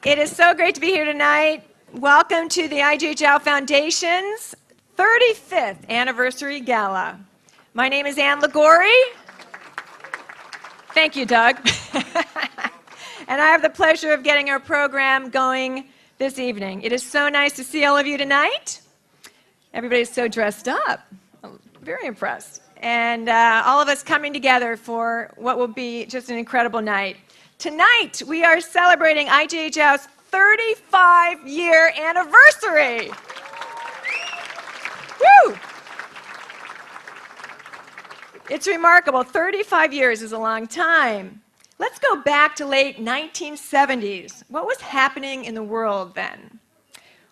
It is so great to be here tonight. Welcome to the IGHL Foundation's 35th Anniversary Gala. My name is Ann Liguori. Thank you, Doug. And I have the pleasure of getting our program going this evening. It is so nice to see all of you tonight. Everybody's so dressed up. I'm very impressed. And all of us coming together for what will be just an incredible night. Tonight, we are celebrating IGHL's 35-year anniversary. Woo! It's remarkable. 35 years is a long time. Let's go back to late 1970s. What was happening in the world then?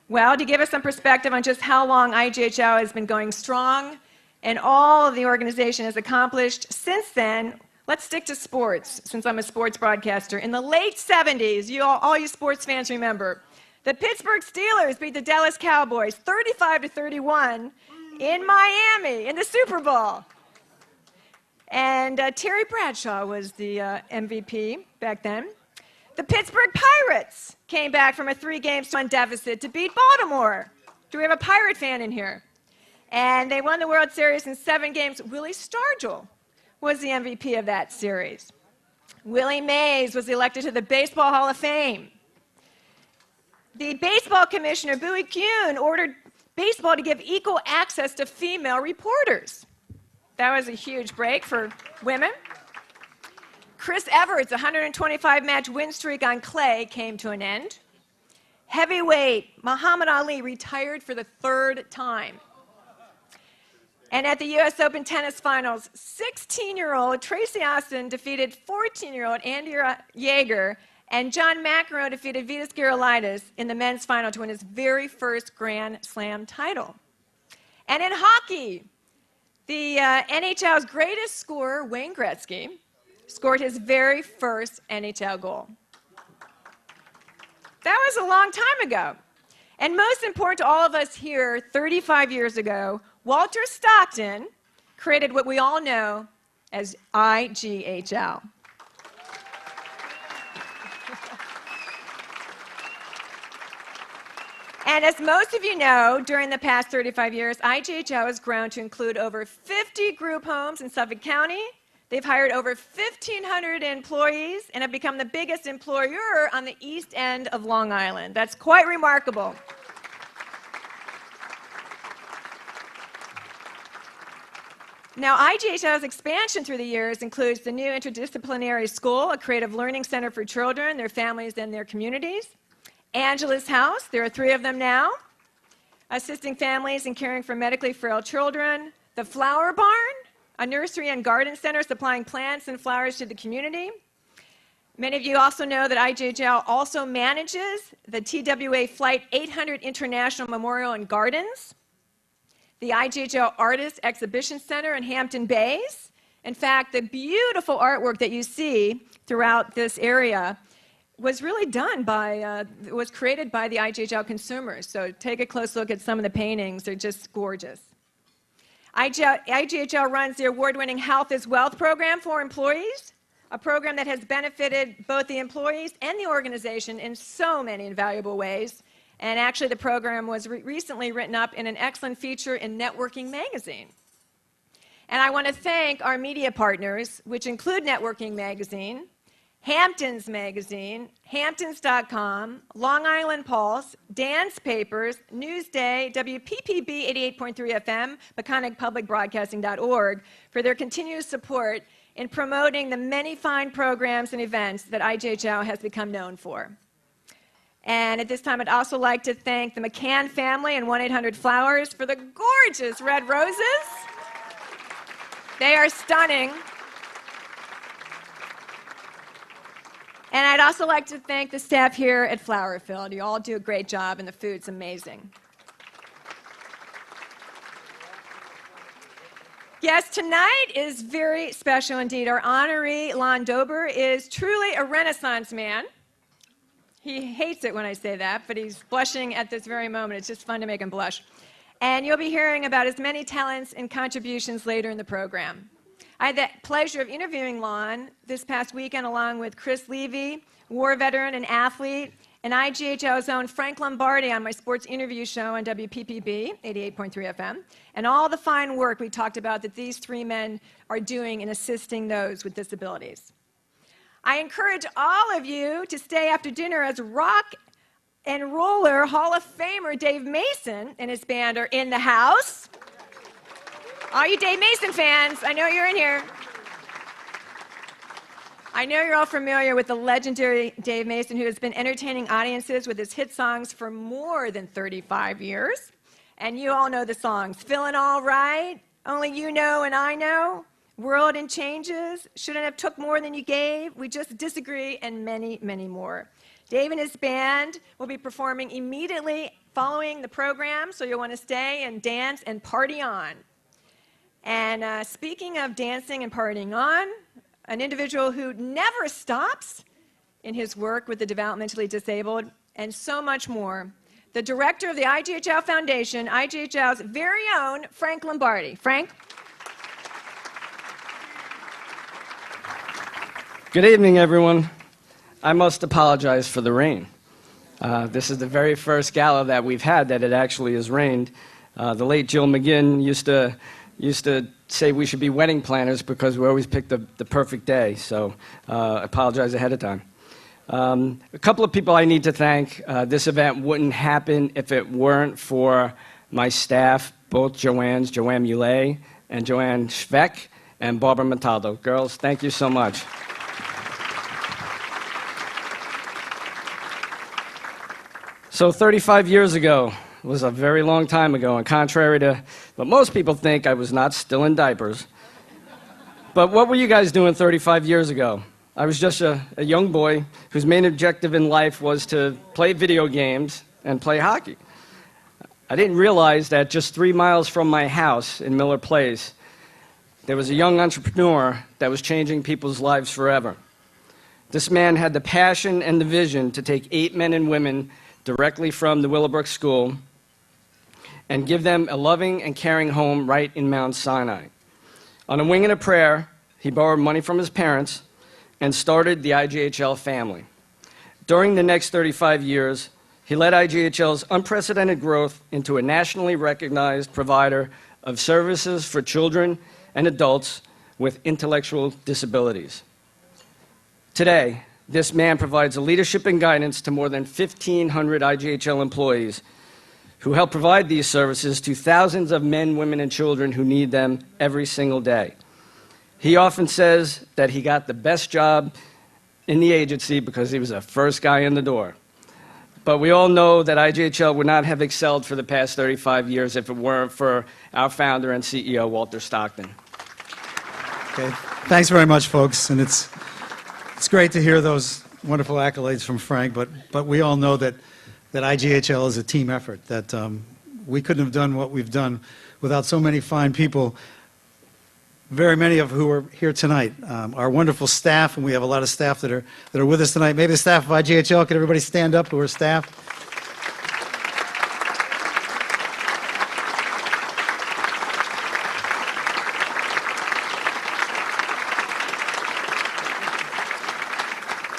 Well, to give us some perspective on just how long IGHL has been going strong and all the organization has accomplished since then, let's stick to sports, since I'm a sports broadcaster. In the late 70s, all you sports fans remember, the Pittsburgh Steelers beat the Dallas Cowboys 35-31 in Miami in the Super Bowl. And Terry Bradshaw was the MVP back then. The Pittsburgh Pirates came back from a 3-game deficit to beat Baltimore. Do we have a Pirate fan in here? And they won the World Series in 7 games. Willie Stargell was the MVP of that series. Willie Mays was elected to the Baseball Hall of Fame. The baseball commissioner, Bowie Kuhn, ordered baseball to give equal access to female reporters. That was a huge break for women. Chris Everett's 125-match win streak on clay came to an end. Heavyweight Muhammad Ali retired for the 3rd time. And at the U.S. Open tennis finals, 16-year-old Tracy Austin defeated 14-year-old Andy Jaeger, and John McEnroe defeated Vitas Gerulaitis in the men's final to win his very first Grand Slam title. And in hockey, the NHL's greatest scorer, Wayne Gretzky, scored his very first NHL goal. That was a long time ago. And most important to all of us here, 35 years ago, Walter Stockton created what we all know as IGHL. And as most of you know, during the past 35 years, IGHL has grown to include over 50 group homes in Suffolk County. They've hired over 1,500 employees and have become the biggest employer on the east end of Long Island. That's quite remarkable. Now, IGHL's expansion through the years includes the new interdisciplinary school, a creative learning center for children, their families, and their communities. Angela's House, there are 3 of them now, assisting families in caring for medically frail children. The Flower Barn, a nursery and garden center supplying plants and flowers to the community. Many of you also know that IGHL also manages the TWA Flight 800 International Memorial and Gardens, the IGHL Artist Exhibition Center in Hampton Bays. In fact, the beautiful artwork that you see throughout this area was really was created by the IGHL consumers. So take a close look at some of the paintings. They're just gorgeous. IGHL runs the award-winning Health is Wealth program for employees, a program that has benefited both the employees and the organization in so many invaluable ways. And actually, the program was recently written up in an excellent feature in Networking Magazine. And I want to thank our media partners, which include Networking Magazine, Hamptons Magazine, Hamptons.com, Long Island Pulse, Dance Papers, Newsday, WPPB 88.3 FM, MechanicPublicBroadcasting.org for their continued support in promoting the many fine programs and events that IGHL has become known for. And at this time, I'd also like to thank the McCann family and 1-800-Flowers for the gorgeous red roses. They are stunning. And I'd also like to thank the staff here at Flowerfield. You all do a great job, and the food's amazing. Yes, tonight is very special indeed. Our honoree, Lon Dober, is truly a Renaissance man. He hates it when I say that, but he's blushing at this very moment. It's just fun to make him blush. And you'll be hearing about his many talents and contributions later in the program. I had the pleasure of interviewing Lon this past weekend along with Chris Levy, war veteran and athlete, and IGHL's own Frank Lombardi on my sports interview show on WPPB 88.3 FM, and all the fine work we talked about that these three men are doing in assisting those with disabilities. I encourage all of you to stay after dinner as rock and roller Hall of Famer Dave Mason and his band are in the house. All you Dave Mason fans, I know you're in here. I know you're all familiar with the legendary Dave Mason, who has been entertaining audiences with his hit songs for more than 35 years. And you all know the songs, Feeling All Right, Only You Know and I Know, World in Changes, Shouldn't Have Took More Than You Gave, We Just Disagree, and many, many more. Dave and his band will be performing immediately following the program, so you'll want to stay and dance and party on. And speaking of dancing and partying on, an individual who never stops in his work with the developmentally disabled and so much more, the director of the IGHL Foundation, IGHL's very own Frank Lombardi. Frank? Good evening, everyone. I must apologize for the rain. This is the very first gala that we've had that it actually has rained. The late Jill McGinn used to say we should be wedding planners because we always pick the perfect day, so I apologize ahead of time. A couple of people I need to thank. This event wouldn't happen if it weren't for my staff, both Joanne Muley and Joanne Schweck and Barbara Montaldo. Girls, thank you so much. So 35 years ago, it was a very long time ago, and contrary to what most people think, I was not still in diapers. But what were you guys doing 35 years ago? I was just a young boy whose main objective in life was to play video games and play hockey. I didn't realize that just 3 miles from my house in Miller Place, there was a young entrepreneur that was changing people's lives forever. This man had the passion and the vision to take 8 men and women directly from the Willowbrook School and give them a loving and caring home right in Mount Sinai. On a wing and a prayer, he borrowed money from his parents and started the IGHL family. During the next 35 years, he led IGHL's unprecedented growth into a nationally recognized provider of services for children and adults with intellectual disabilities. Today, this man provides leadership and guidance to more than 1,500 IGHL employees who help provide these services to thousands of men, women, and children who need them every single day. He often says that he got the best job in the agency because he was the first guy in the door. But we all know that IGHL would not have excelled for the past 35 years if it weren't for our founder and CEO, Walter Stockton. Okay. Thanks very much, folks. And it's great to hear those wonderful accolades from Frank, but we all know that IGHL is a team effort, that we couldn't have done what we've done without so many fine people, very many of who are here tonight. Our wonderful staff, and we have a lot of staff that are with us tonight. Maybe the staff of IGHL, could everybody stand up who are staff?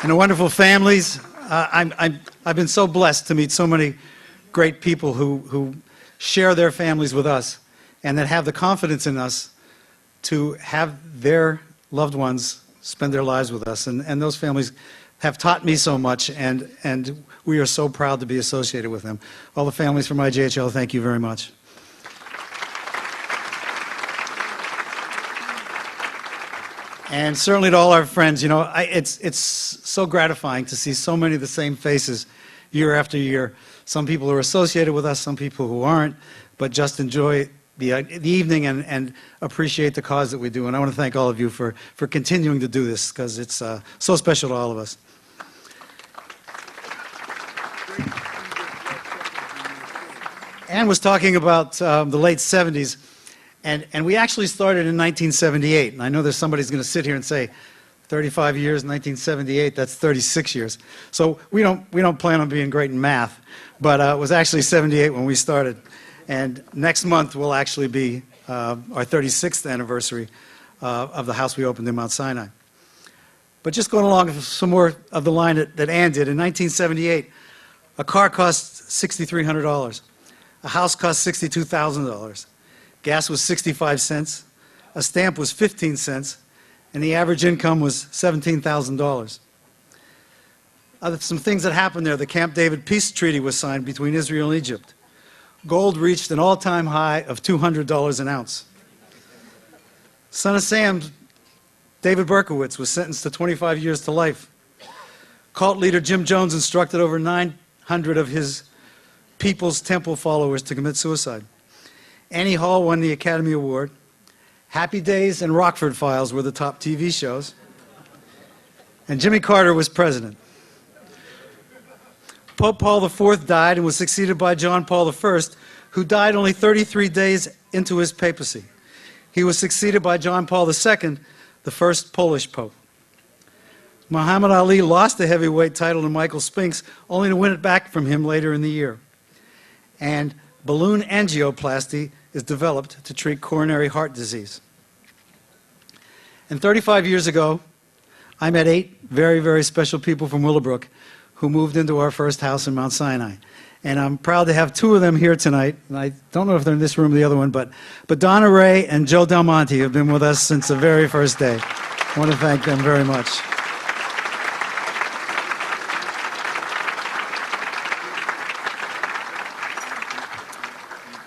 And the wonderful families. I've been so blessed to meet so many great people who share their families with us and that have the confidence in us to have their loved ones spend their lives with us. And those families have taught me so much, and we are so proud to be associated with them. All the families from IGHL, thank you very much. And certainly to all our friends, you know, it's so gratifying to see so many of the same faces year after year. Some people are associated with us, some people who aren't, but just enjoy the evening and appreciate the cause that we do. And I want to thank all of you for continuing to do this, because it's so special to all of us. Ann was talking about the late 70s. And we actually started in 1978. And I know there's somebody's going to sit here and say, 35 years, 1978, that's 36 years. So we don't plan on being great in math. But it was actually 78 when we started. And next month will actually be our 36th anniversary of the house we opened in Mount Sinai. But just going along with some more of the line that Ann did, in 1978, a car cost $6,300. A house cost $62,000. Gas was 65 cents. A stamp was 15 cents. And the average income was $17,000. Some things that happened there. The Camp David peace treaty was signed between Israel and Egypt. Gold reached an all-time high of $200 an ounce. Son of Sam, David Berkowitz, was sentenced to 25 years to life. Cult leader Jim Jones instructed over 900 of his People's Temple followers to commit suicide. Annie Hall won the Academy Award. Happy Days and Rockford Files were the top TV shows. And Jimmy Carter was president. Pope Paul IV died and was succeeded by John Paul I, who died only 33 days into his papacy. He was succeeded by John Paul II, the first Polish pope. Muhammad Ali lost the heavyweight title to Michael Spinks, only to win it back from him later in the year. And balloon angioplasty is developed to treat coronary heart disease. And 35 years ago, I met 8 very, very special people from Willowbrook who moved into our first house in Mount Sinai. And I'm proud to have 2 of them here tonight. And I don't know if they're in this room or the other one, but Donna Ray and Joe Del Monte have been with us since the very first day. I want to thank them very much.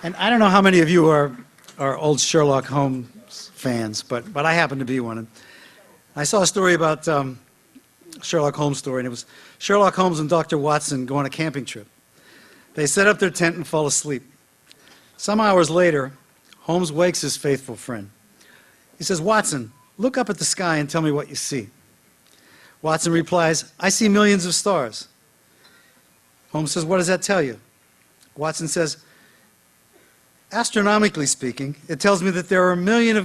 And I don't know how many of you are old Sherlock Holmes fans, but I happen to be one. And I saw a story about Sherlock Holmes story, and it was Sherlock Holmes and Dr. Watson go on a camping trip. They set up their tent and fall asleep. Some hours later, Holmes wakes his faithful friend. He says, "Watson, look up at the sky and tell me what you see." Watson replies, "I see millions of stars." Holmes says, "What does that tell you?" Watson says, "Astronomically speaking, it tells me that there are millions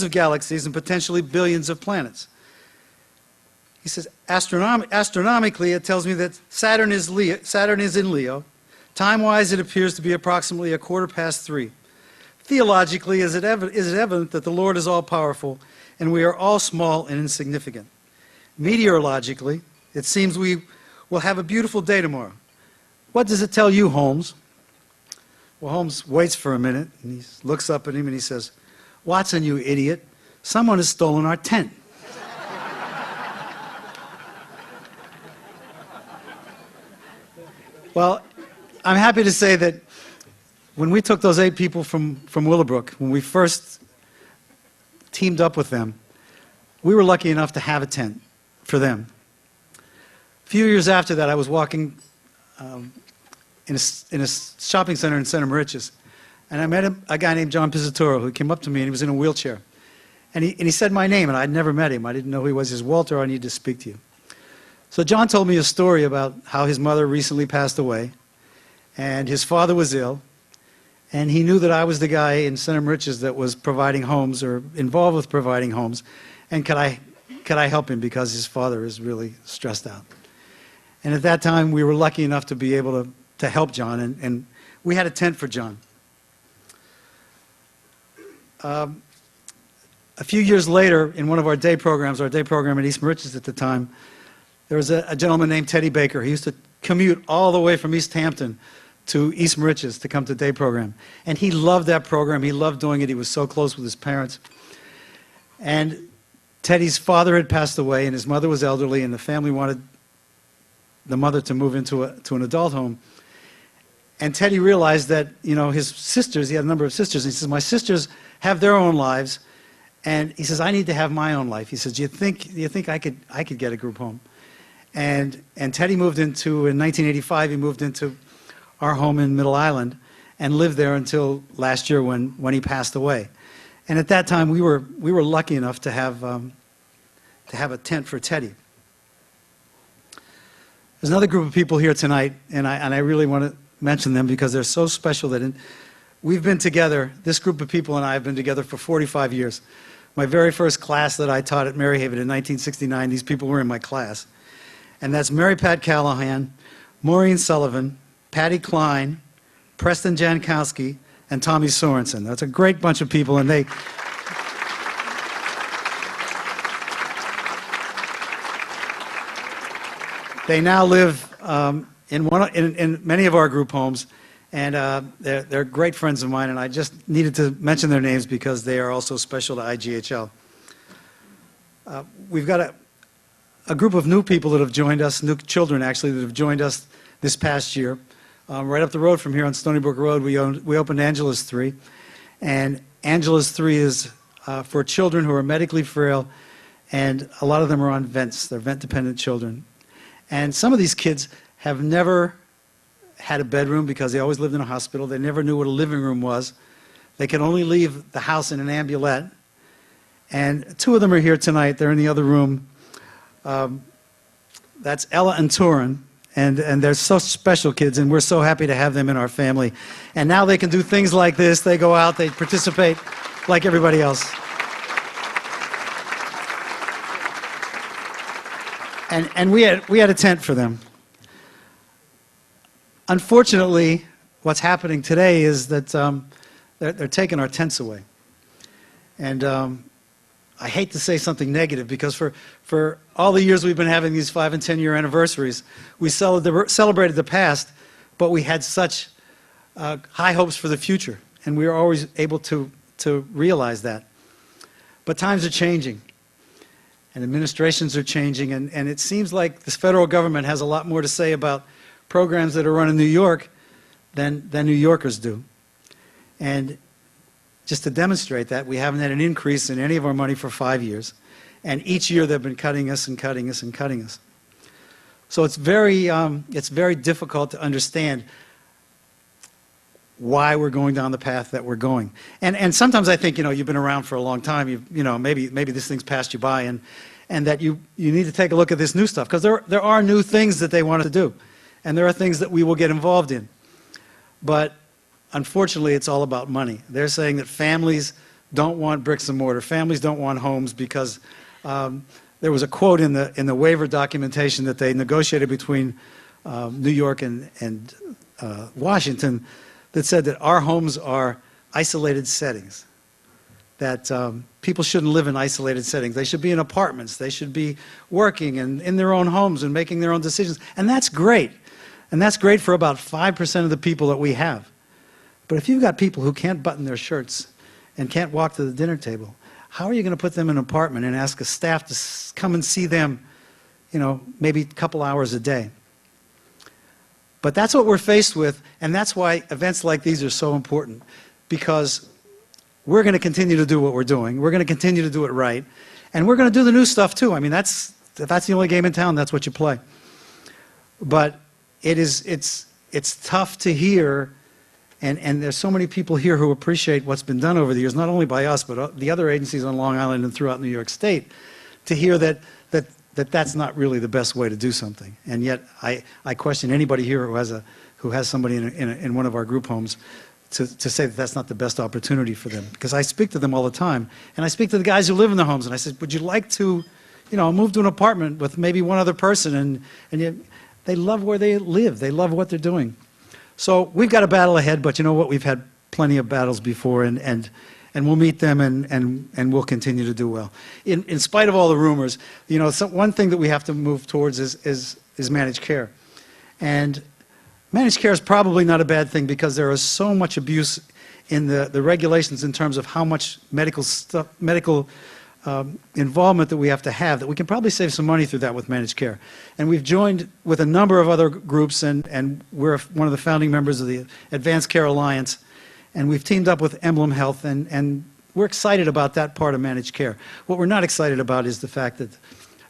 of galaxies and potentially billions of planets." He says, astronomically, it tells me that Saturn is in Leo. Time-wise, it appears to be approximately 3:15. Theologically, is it evident that the Lord is all-powerful and we are all small and insignificant? Meteorologically, it seems we will have a beautiful day tomorrow. What does it tell you, Holmes? Well, Holmes waits for a minute, and he looks up at him and he says, "Watson, you idiot, someone has stolen our tent." Well, I'm happy to say that when we took those 8 people from Willowbrook, when we first teamed up with them, we were lucky enough to have a tent for them. A few years after that, I was walking in a shopping center in Center Moriches, and I met a guy named John Pizzatoro who came up to me, and he was in a wheelchair. And he said my name, and I'd never met him. I didn't know who he was. He says, "Walter, I need to speak to you." So John told me a story about how his mother recently passed away, and his father was ill, and he knew that I was the guy in Center Moriches that was providing homes or involved with providing homes, and could I help him because his father is really stressed out. And at that time, we were lucky enough to be able to help John, and we had a tent for John. A few years later, in one of our day programs at East Moriches at the time, there was a gentleman named Teddy Baker. He used to commute all the way from East Hampton to East Moriches to come to day program. And he loved that program. He loved doing it. He was so close with his parents. And Teddy's father had passed away, and his mother was elderly, and the family wanted the mother to move into an adult home. And Teddy realized that, his sisters, he had a number of sisters, and he says, "My sisters have their own lives." And he says, "I need to have my own life." He says, do you think I could get a group home?" And Teddy in 1985, he moved into our home in Middle Island and lived there until last year when he passed away. And at that time, we were lucky enough to have a tent for Teddy. There's another group of people here tonight, and I really want to mention them because they're so special that we've been together, this group of people and I have been together for 45 years. My very first class that I taught at Maryhaven in 1969, these people were in my class. And that's Mary Pat Callahan, Maureen Sullivan, Patty Klein, Preston Jankowski, and Tommy Sorensen. That's a great bunch of people, and They now live in many of our group homes, and they're great friends of mine, and I just needed to mention their names because they are also special to IGHL. We've got a group of new people that have joined us, new children actually, that have joined us this past year. Right up the road from here on Stony Brook Road, we opened Angela's 3, and Angela's 3 is for children who are medically frail, and a lot of them are on vents. They're vent-dependent children. And some of these kids have never had a bedroom because they always lived in a hospital. They never knew what a living room was. They could only leave the house in an ambulette. And 2 of them are here tonight. They're in the other room. That's Ella and Turin. And they're so special kids, and we're so happy to have them in our family. And now they can do things like this. They go out, they participate like everybody else. And we had a tent for them. Unfortunately, what's happening today is that they're taking our tents away. And I hate to say something negative because for all the years we've been having these 5- and 10-year anniversaries, we celebrated the past, but we had such high hopes for the future, and we were always able to realize that. But times are changing, and administrations are changing, and it seems like this federal government has a lot more to say about programs that are run in New York than New Yorkers do. And just to demonstrate that, we haven't had an increase in any of our money for 5 years. And each year they've been cutting us and cutting us and cutting us. So it's very difficult to understand why we're going down the path that we're going. And sometimes I think, you've been around for a long time, maybe this thing's passed you by, and that you need to take a look at this new stuff, because there are new things that they want to do. And there are things that we will get involved in. But unfortunately, it's all about money. They're saying that families don't want bricks and mortar. Families don't want homes because there was a quote in the waiver documentation that they negotiated between New York and Washington that said that our homes are isolated settings, that people shouldn't live in isolated settings. They should be in apartments. They should be working and in their own homes and making their own decisions. And that's great. And that's great for about 5% of the people that we have. But if you've got people who can't button their shirts and can't walk to the dinner table, how are you going to put them in an apartment and ask a staff to come and see them, maybe a couple hours a day? But that's what we're faced with, and that's why events like these are so important, because we're going to continue to do what we're doing. We're going to continue to do it right, and we're going to do the new stuff too. I mean, if that's the only game in town, that's what you play. But it's tough to hear. And there's so many people here who appreciate what's been done over the years, not only by us, but the other agencies on Long Island and throughout New York State, to hear that's not really the best way to do something. And yet, I question anybody here who has somebody in one of our group homes to say that that's not the best opportunity for them. Because I speak to them all the time, and I speak to the guys who live in the homes, and I said, would you like to, move to an apartment with maybe one other person? And yet, they love where they live. They love what they're doing. So we've got a battle ahead, but you know what? We've had plenty of battles before, and we'll meet them, and we'll continue to do well. In spite of all the rumors, one thing that we have to move towards is managed care. And managed care is probably not a bad thing because there is so much abuse in the regulations in terms of how much medical involvement that we have that we can probably save some money through that with managed care. And we've joined with a number of other groups, and we're one of the founding members of the Advanced Care Alliance, and we've teamed up with Emblem Health, and we're excited about that part of managed care. What we're not excited about is the fact that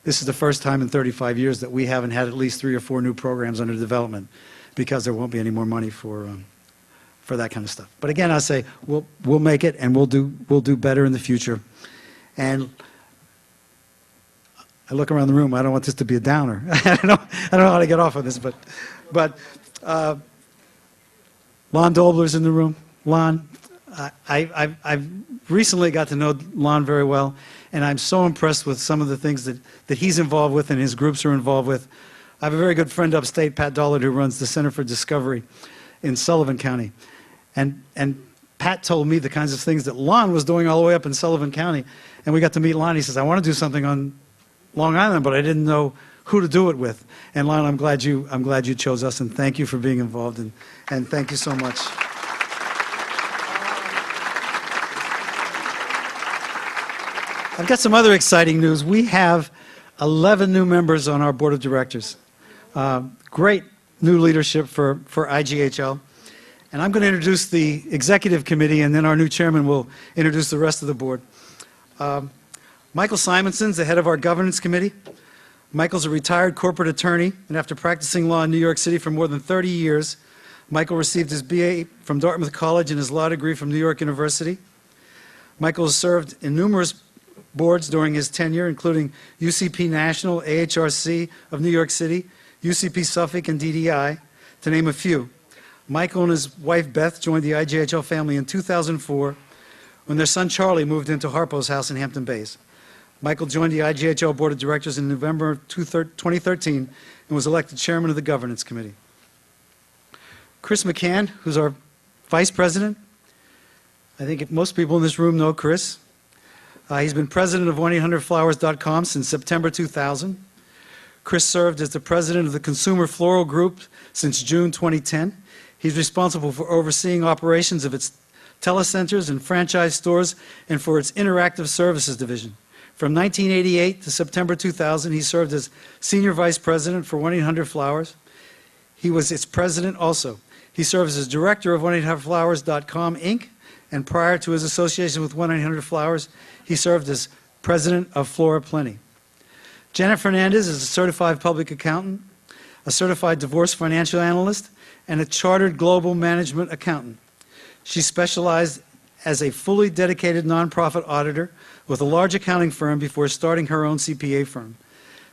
this is the first time in 35 years that we haven't had at least 3 or 4 new programs under development, because there won't be any more money for that kind of stuff. But again, I say we'll make it, and we'll do better in the future. And I look around the room. I don't want this to be a downer. I don't know how to get off of this, but Lon Dobler's in the room. Lon, I've recently got to know Lon very well, and I'm so impressed with some of the things that he's involved with and his groups are involved with. I have a very good friend upstate, Pat Dollard, who runs the Center for Discovery in Sullivan County, and Pat told me the kinds of things that Lon was doing all the way up in Sullivan County, and we got to meet Lon. He says, I want to do something on Long Island, but I didn't know who to do it with. And Lionel, I'm glad you chose us, and thank you for being involved, and thank you so much. I've got some other exciting news. We have 11 new members on our board of directors. Great new leadership for IGHL. And I'm going to introduce the executive committee, and then our new chairman will introduce the rest of the board. Michael Simonson's the head of our governance committee. Michael's a retired corporate attorney, and after practicing law in New York City for more than 30 years, Michael received his BA from Dartmouth College and his law degree from New York University. Michael has served in numerous boards during his tenure, including UCP National, AHRC of New York City, UCP Suffolk, and DDI, to name a few. Michael and his wife Beth joined the IGHL family in 2004 when their son Charlie moved into Harpo's house in Hampton Bays. Michael joined the IGHL Board of Directors in November 2013 and was elected chairman of the Governance Committee. Chris McCann, who's our vice president. I think most people in this room know Chris. He's been president of 1-800-Flowers.com since September 2000. Chris served as the president of the Consumer Floral Group since June 2010. He's responsible for overseeing operations of its telecenters and franchise stores and for its interactive services division. From 1988 to September 2000, he served as senior vice president for 1-800-Flowers. He was its president also. He serves as director of 1-800-Flowers.com, Inc., and prior to his association with 1-800-Flowers, he served as president of Flora Plenty. Janet Fernandez is a certified public accountant, a certified divorce financial analyst, and a chartered global management accountant. She specialized as a fully dedicated nonprofit auditor with a large accounting firm before starting her own CPA firm.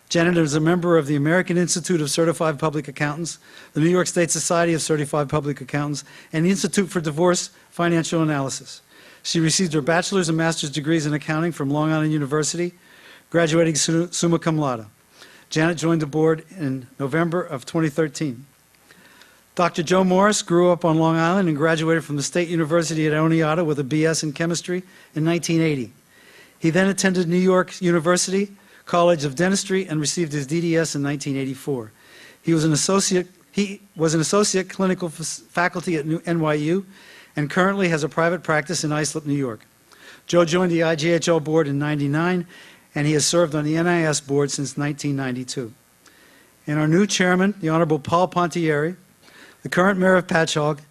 Janet is a member of the American Institute of Certified Public Accountants, the New York State Society of Certified Public Accountants, and the Institute for Divorce Financial Analysis. She received her bachelor's and master's degrees in accounting from Long Island University, graduating summa cum laude. Janet joined the board in November of 2013. Dr. Joe Morris grew up on Long Island and graduated from the State University at Oneonta with a BS in chemistry in 1980. He then attended New York University College of Dentistry and received his DDS in 1984. He was an associate clinical faculty at NYU and currently has a private practice in Islip, New York. Joe joined the IGHL board in '99, and he has served on the NIS board since 1992. And our new chairman, the Honorable Paul Pontieri, the current mayor of Patchogue.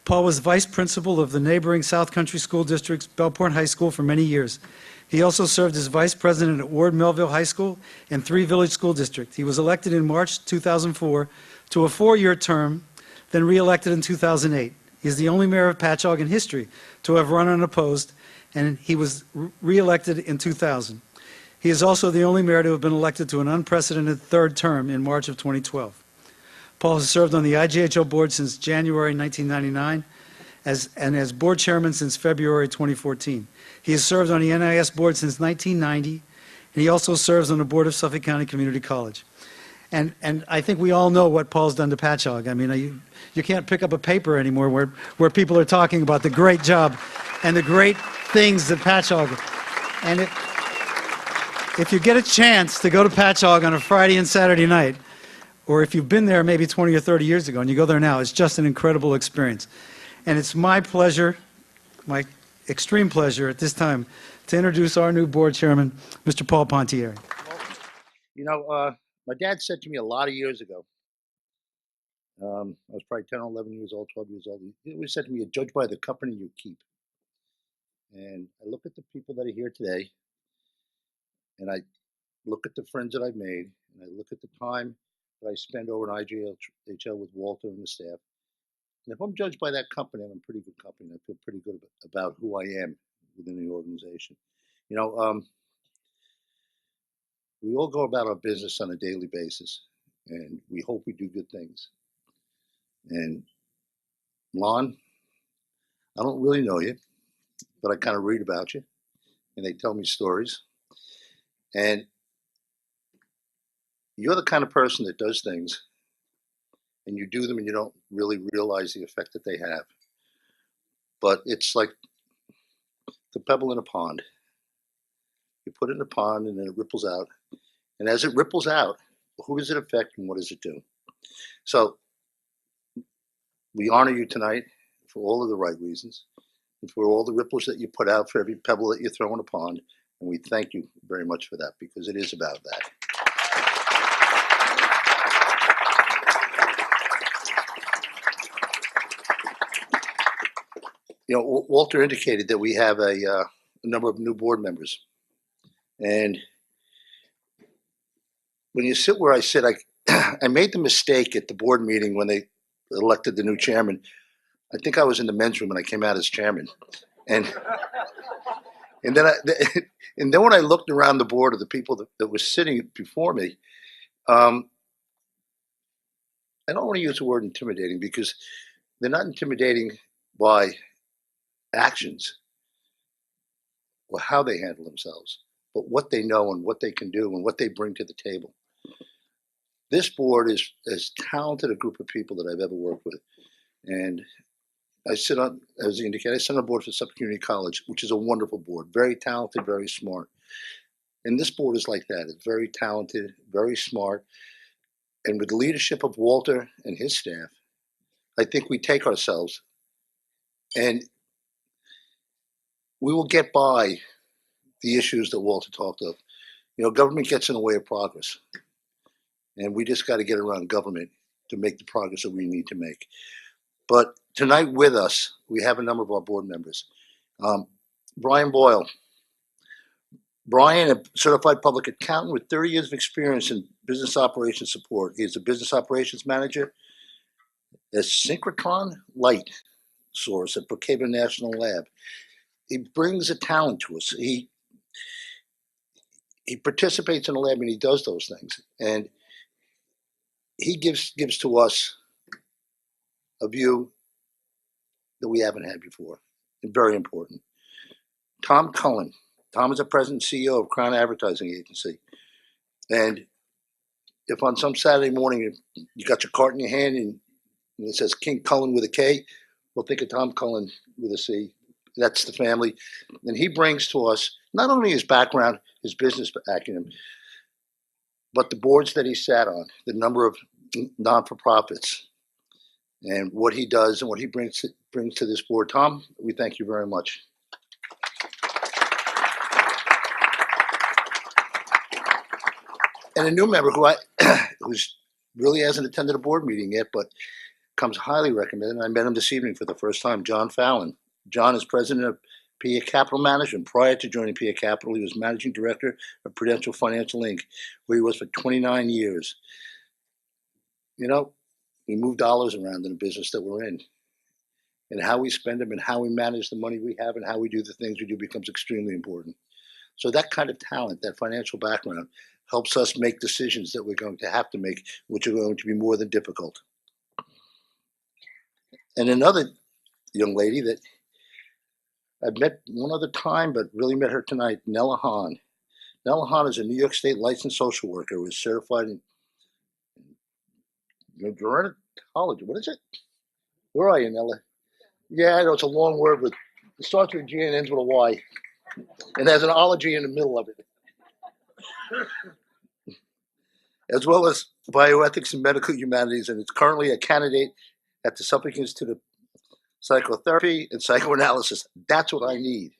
Paul was vice principal of the neighboring South Country School District's Bellport High School for many years. He also served as vice president at Ward Melville High School and Three Village School District. He was elected in March 2004 to a 4-year term, then re-elected in 2008. He is the only mayor of Patchogue in history to have run unopposed, and he was re-elected in 2000. He is also the only mayor to have been elected to an unprecedented 3rd term in March of 2012. Paul has served on the IGHL board since January 1999 and as board chairman since February 2014. He has served on the NIS board since 1990, and he also serves on the board of Suffolk County Community College. And I think we all know what Paul's done to Patchogue. I mean, you can't pick up a paper anymore where people are talking about the great job and the great things that Patchogue. And if you get a chance to go to Patchogue on a Friday and Saturday night, or if you've been there maybe 20 or 30 years ago and you go there now, it's just an incredible experience. And it's my pleasure, my extreme pleasure at this time, to introduce our new board chairman, Mr. Paul Pontieri. You know, my dad said to me a lot of years ago, I was probably 10 or 11 years old, 12 years old, he always said to me, "You're judged by the company you keep." And I look at the people that are here today, and I look at the friends that I've made, and I look at the time that I spend over in IGHL with Walter and the staff. And if I'm judged by that company, I'm a pretty good company. I feel pretty good about who I am within the organization. You know, we all go about our business on a daily basis, and we hope we do good things. And Lon, I don't really know you, but I kind of read about you, and they tell me stories. And you're the kind of person that does things, and you do them, and you don't really realize the effect that they have. But it's like the pebble in a pond. You put it in a pond, and then it ripples out. And as it ripples out, Who does it affect and what does it do? So we honor you tonight for all of the right reasons, and for all the ripples that you put out, for every pebble that you throw in a pond. And we thank you very much for that, because it is about that. You know, Walter indicated that we have a number of new board members. And when you sit where I sit, I made the mistake at the board meeting when they elected the new chairman. I think I was in the men's room and I came out as chairman. And and then and then when I looked around the board of the people that were sitting before me, I don't want to use the word intimidating, because they're not intimidating by actions or how they handle themselves, but what they know and what they can do and what they bring to the table. This board is as talented a group of people that I've ever worked with. And I sit on, as you indicated, I sit on the board for Suffolk Community College, which is a wonderful board, very talented, very smart. And this board is like that. It's very talented, very smart. And with the leadership of Walter and his staff, I think we take ourselves and we will get by the issues that Walter talked of. You know, government gets in the way of progress. And we just got to get around government to make the progress that we need to make. But tonight with us, we have a number of our board members. Brian Boyle. Brian, a certified public accountant with 30 years of experience in business operations support. He is a business operations manager at Synchrotron Light Source at Brookhaven National Lab. He brings a talent to us. He participates in the lab and he does those things. And he gives to us a view that we haven't had before, and very important. Tom Cullen. Tom is the president and CEO of Crown Advertising Agency. And if on some Saturday morning you got your cart in your hand and it says King Cullen with a K, well, think of Tom Cullen with a C. That's the family. And he brings to us not only his background, his business acumen, but the boards that he sat on, the number of non-for-profits, and what he does and what he brings to this board. Tom, we thank you very much. And a new member who's really hasn't attended a board meeting yet, but comes highly recommended. I met him this evening for the first time, John Fallon. John is president of PA Capital Management. Prior to joining PA Capital, he was managing director of Prudential Financial Inc., where he was for 29 years. You know, we move dollars around in the business that we're in. And how we spend them and how we manage the money we have and how we do the things we do becomes extremely important. So that kind of talent, that financial background, helps us make decisions that we're going to have to make, which are going to be more than difficult. And another young lady that I've met one other time, but really met her tonight, Nella Hahn. Nella Hahn is a New York State licensed social worker who is certified in gerontology. What is it? Where are you, Nella? Yeah, I know it's a long word, but it starts with a G and ends with a Y. And there's an ology in the middle of it. As well as bioethics and medical humanities, and it's currently a candidate at the Suffolk Institute of Psychotherapy and Psychoanalysis. That's what I need.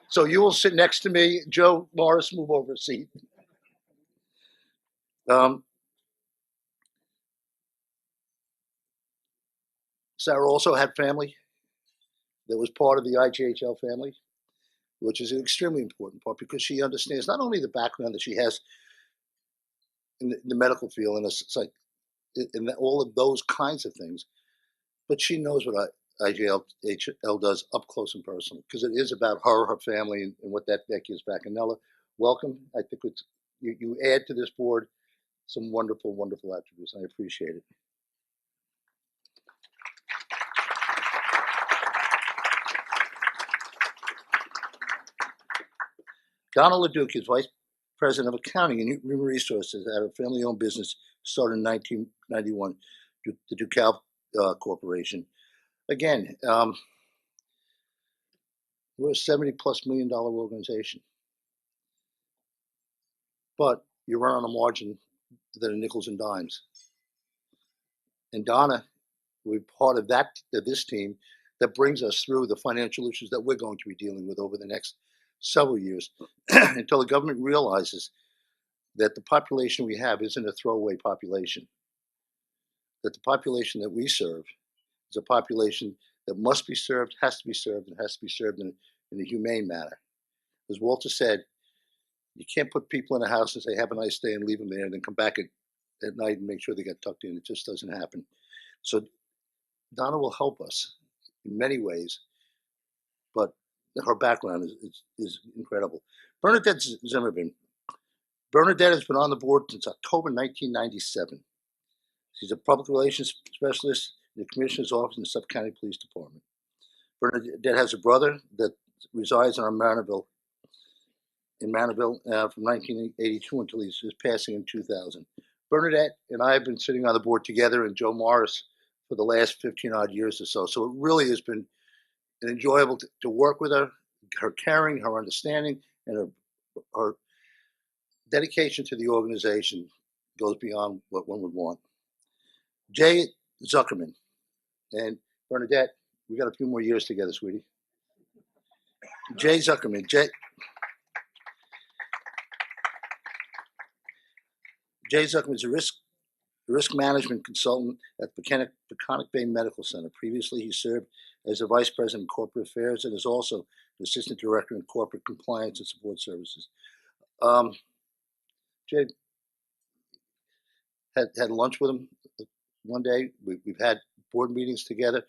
So you will sit next to me. Joe Morris, move over a seat. Sarah also had family that was part of the IGHL family, which is an extremely important part because she understands not only the background that she has in the medical field and it's like in all of those kinds of things, but she knows what IGHL does up close and personal because it is about her family, and what that gives back. And Nella, welcome. I think you add to this board some wonderful, wonderful attributes. I appreciate it. Donna LeDuc is Vice President of Accounting and Human Resources at a family-owned business started in 1991, the DuCal Corporation. Again, we're a $70+ million organization, but you run on a margin that are nickels and dimes. And Donna, we're part of this team that brings us through the financial issues that we're going to be dealing with over the next several years until the government realizes that the population we have isn't a throwaway population, that the population that we serve is a population that must be served, has to be served, and has to be served in a humane manner. As Walter said, you can't put people in a house and say, have a nice day, and leave them there, and then come back at night and make sure they get tucked in. It just doesn't happen. So Donna will help us in many ways, but her background is incredible. Bernadette Zimmerman. Bernadette has been on the board since October 1997. She's a public relations specialist in the Commissioner's Office in the Suffolk County Police Department. Bernadette has a brother that resides in Manorville from 1982 until his passing in 2000. Bernadette and I have been sitting on the board together, and Joe Morris for the last 15-odd years or so. So it really has been an enjoyable to work with her. Her caring, her understanding, and her dedication to the organization goes beyond what one would want. Jay Zuckerman. And Bernadette, we got a few more years together, sweetie. Jay Zuckerman. Jay Zuckerman is a risk management consultant at Peconic Bay Medical Center. Previously, he served as a vice president of corporate affairs and is also the assistant director in corporate compliance and support services. Jay had lunch with him one day. We've had board meetings together,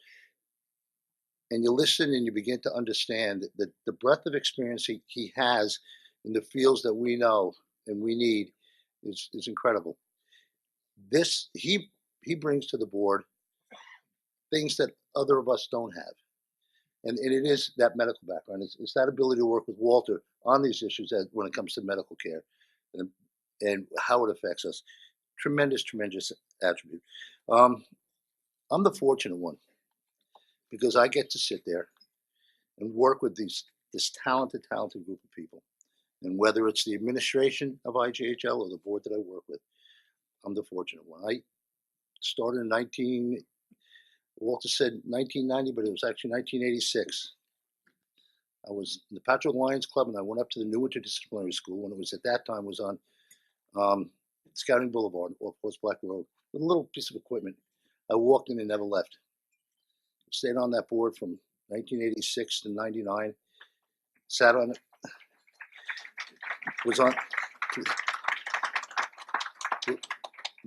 and you listen and you begin to understand that the breadth of experience he has in the fields that we know and we need is incredible. He brings to the board things that other of us don't have. And it is that medical background. It's that ability to work with Walter on these issues when it comes to medical care and how it affects us. Tremendous attribute. I'm the fortunate one because I get to sit there and work with this talented group of people. And whether it's the administration of IGHL or the board that I work with, I'm the fortunate one. I started in Walter said 1990, but it was actually 1986. I was in the Patrick Lions Club, and I went up to the new interdisciplinary school, and it was at that time was on Scouting Boulevard, off Post Black Road, with a little piece of equipment. I walked in and never left. Stayed on that board from 1986 to 99. Sat on it. Was on.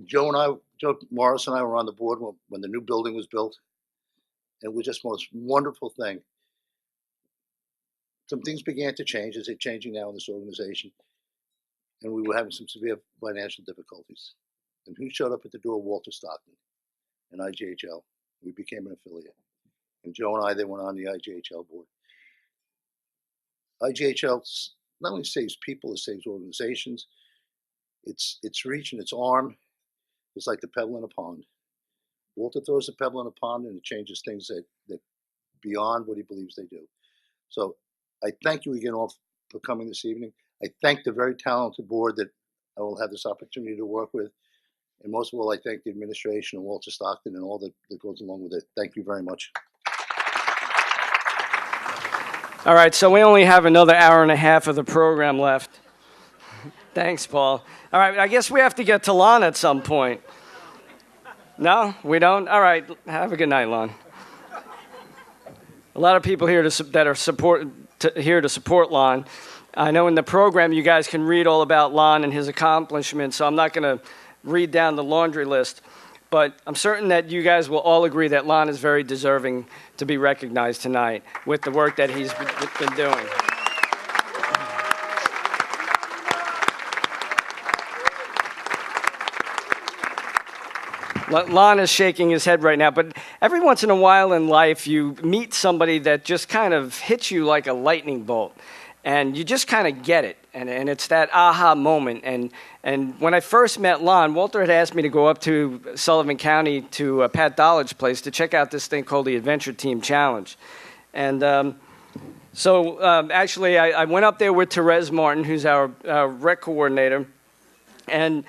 Joe Morris and I were on the board when the new building was built. And it was just the most wonderful thing. Some things began to change, as they're changing now in this organization. And we were having some severe financial difficulties. And who showed up at the door? Walter Stockton and IGHL. We became an affiliate. And Joe and I then went on the IGHL board. IGHL not only saves people, it saves organizations. Its reach and its arm is like the pebble in a pond. Walter throws a pebble in a pond and it changes things that beyond what he believes they do. So I thank you again all for coming this evening. I thank the very talented board that I will have this opportunity to work with. And most of all, I thank the administration and Walter Stockton and all that goes along with it. Thank you very much. All right, so we only have another hour and a half of the program left. Thanks, Paul. All right, I guess we have to get to Lon at some point. No, we don't? All right, have a good night, Lon. A lot of people here that are here to support Lon. I know in the program you guys can read all about Lon and his accomplishments, so I'm not going to read down the laundry list. But I'm certain that you guys will all agree that Lon is very deserving to be recognized tonight with the work that he's been doing. Lon is shaking his head right now, but every once in a while in life you meet somebody that just kind of hits you like a lightning bolt. And you just kind of get it, and it's that aha moment. And when I first met Lon, Walter had asked me to go up to Sullivan County to Pat Dollard's place to check out this thing called the Adventure Team Challenge. And actually, I went up there with Therese Martin, who's our rec coordinator, and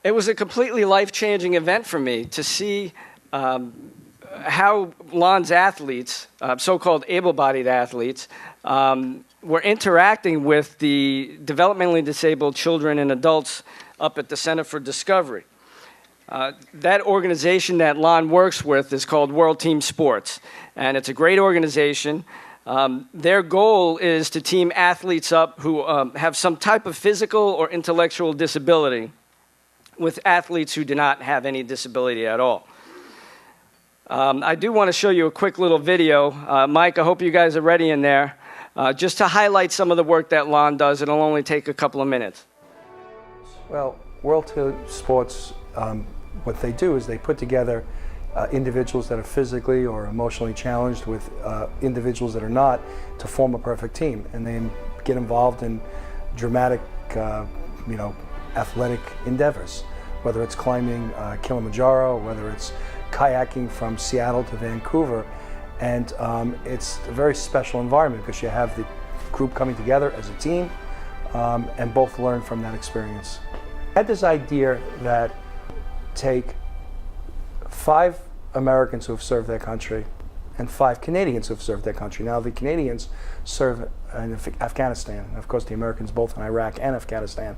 It was a completely life-changing event for me to see how Lon's athletes, so-called able-bodied athletes, were interacting with the developmentally disabled children and adults up at the Center for Discovery. That organization that Lon works with is called World Team Sports, and it's a great organization. Their goal is to team athletes up who have some type of physical or intellectual disability with athletes who do not have any disability at all. I do want to show you a quick little video. Mike, I hope you guys are ready in there, just to highlight some of the work that Lon does. It'll only take a couple of minutes. Well, World Team Sports, what they do is they put together individuals that are physically or emotionally challenged with individuals that are not to form a perfect team, and they get involved in dramatic, athletic endeavors, whether it's climbing Kilimanjaro, whether it's kayaking from Seattle to Vancouver, and it's a very special environment because you have the group coming together as a team and both learn from that experience. I had this idea that take 5 Americans who have served their country and 5 Canadians who have served their country. Now, the Canadians serve in Afghanistan, and of course the Americans both in Iraq and Afghanistan,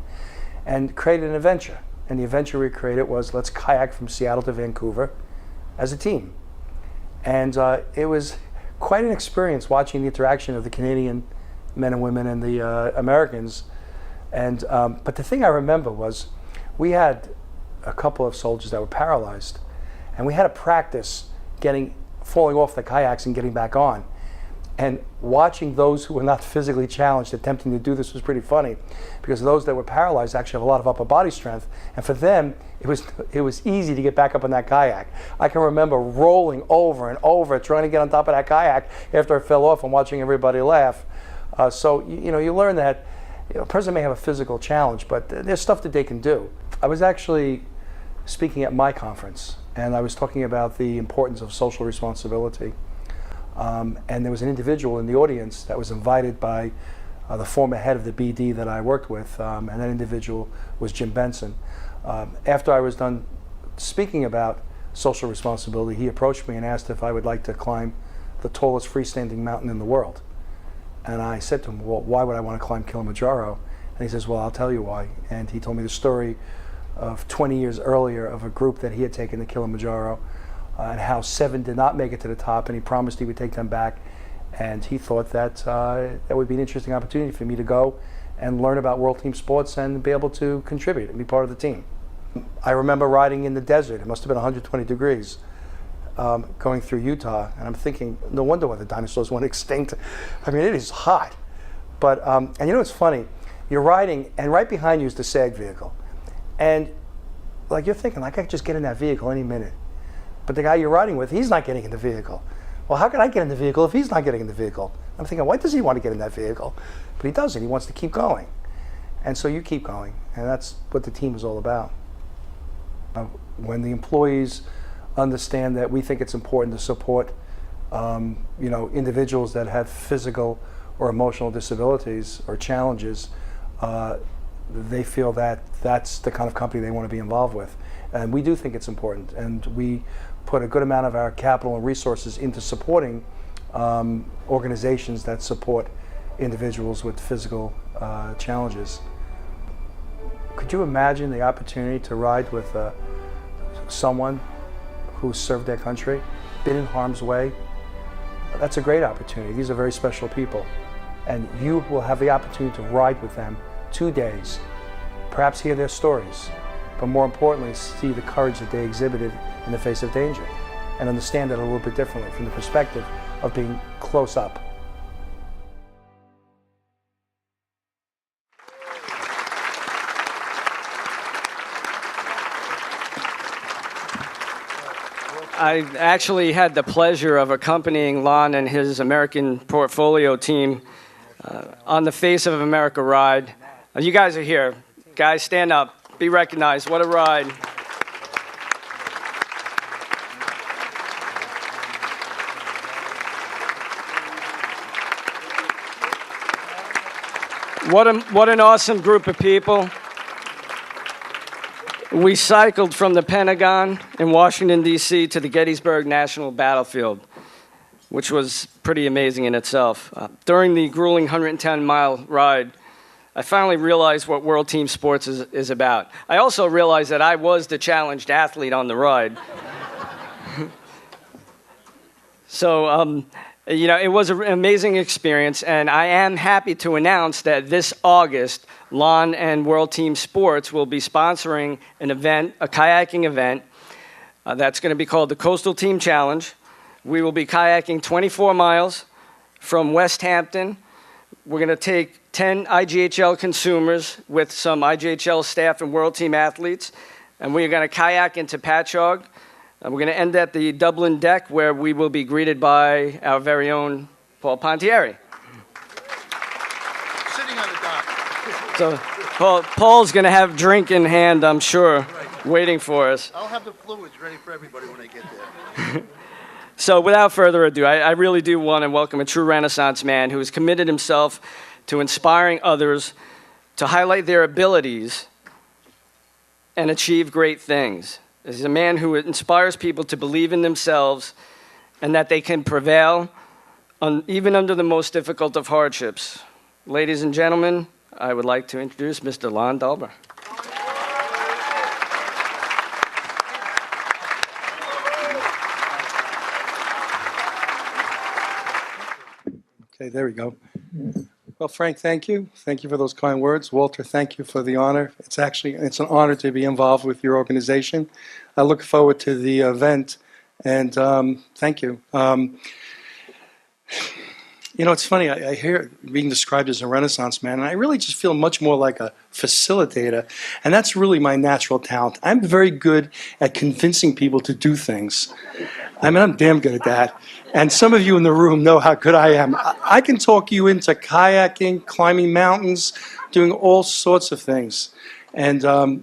and created an adventure. And the adventure we created was, let's kayak from Seattle to Vancouver as a team. And it was quite an experience watching the interaction of the Canadian men and women and the Americans. And but the thing I remember was we had a couple of soldiers that were paralyzed, and we had to practice falling off the kayaks and getting back on. And watching those who were not physically challenged attempting to do this was pretty funny, because those that were paralyzed actually have a lot of upper body strength, and for them it was easy to get back up on that kayak. I can remember rolling over and over trying to get on top of that kayak after I fell off and watching everybody laugh. So you learn that a person may have a physical challenge, but there's stuff that they can do. I was actually speaking at my conference, and I was talking about the importance of social responsibility. And there was an individual in the audience that was invited by the former head of the BD that I worked with, and that individual was Jim Benson. After I was done speaking about social responsibility, he approached me and asked if I would like to climb the tallest freestanding mountain in the world. And I said to him, well, why would I want to climb Kilimanjaro? And he says, well, I'll tell you why. And he told me the story of 20 years earlier of a group that he had taken to Kilimanjaro, and how 7 did not make it to the top, and he promised he would take them back. And he thought that that would be an interesting opportunity for me to go and learn about World Team Sports and be able to contribute and be part of the team. I remember riding in the desert. It must have been 120 degrees going through Utah, and I'm thinking, no wonder why the dinosaurs went extinct. I mean, it is hot. But and you know what's funny? You're riding, and right behind you is the SAG vehicle, and like you're thinking, like, I could just get in that vehicle any minute. But the guy you're riding with, he's not getting in the vehicle. Well, how can I get in the vehicle if he's not getting in the vehicle? I'm thinking, why does he want to get in that vehicle? But he doesn't. He wants to keep going. And so you keep going. And that's what the team is all about. When the employees understand that we think it's important to support individuals that have physical or emotional disabilities or challenges, they feel that that's the kind of company they want to be involved with. And we do think it's important, and we put a good amount of our capital and resources into supporting organizations that support individuals with physical challenges. Could you imagine the opportunity to ride with someone who served their country, been in harm's way? That's a great opportunity. These are very special people, and you will have the opportunity to ride with them 2 days, perhaps hear their stories, but more importantly, see the courage that they exhibited in the face of danger, and understand it a little bit differently from the perspective of being close up. I actually had the pleasure of accompanying Lon and his American portfolio team on the Face of America ride. You guys are here. Guys, stand up. Be recognized. What a ride. What an awesome group of people. We cycled from the Pentagon in Washington, D.C. to the Gettysburg National Battlefield, which was pretty amazing in itself. During the grueling 110-mile ride, I finally realized what World Team Sports is about. I also realized that I was the challenged athlete on the ride. So, it was an amazing experience, and I am happy to announce that this August, Lon and World Team Sports will be sponsoring an event, a kayaking event, that's going to be called the Coastal Team Challenge. We will be kayaking 24 miles from West Hampton. We're going to take 10 IGHL consumers with some IGHL staff and World Team athletes, and we're going to kayak into Patchogue. We're going to end at the Dublin deck, where we will be greeted by our very own Paul Pontieri. Sitting on the dock. So Paul's going to have drink in hand, I'm sure, waiting for us. I'll have the fluids ready for everybody when I get there. So without further ado, I really do want to welcome a true Renaissance man who has committed himself to inspiring others to highlight their abilities and achieve great things. He's a man who inspires people to believe in themselves and that they can prevail even under the most difficult of hardships. Ladies and gentlemen, I would like to introduce Mr. Lon Dalber. Okay, there we go. Well, Frank, thank you. Thank you for those kind words. Walter, thank you for the honor. It's an honor to be involved with your organization. I look forward to the event, and thank you. It's funny, I hear being described as a Renaissance man, and I really just feel much more like a facilitator, and that's really my natural talent. I'm very good at convincing people to do things. I'm damn good at that. And some of you in the room know how good I am. I can talk you into kayaking, climbing mountains, doing all sorts of things. And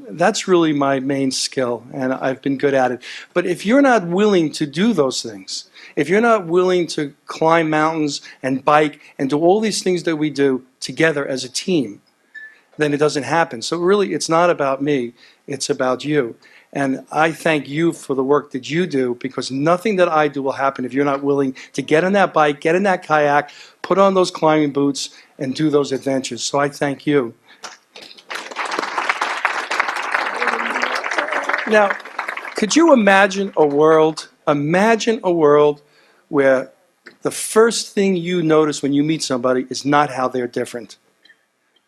that's really my main skill, and I've been good at it. But if you're not willing to do those things, if you're not willing to climb mountains and bike and do all these things that we do together as a team, then it doesn't happen. So really, it's not about me, it's about you. And I thank you for the work that you do, because nothing that I do will happen if you're not willing to get on that bike, get in that kayak, put on those climbing boots, and do those adventures. So I thank you. Now, could you imagine a world where the first thing you notice when you meet somebody is not how they're different?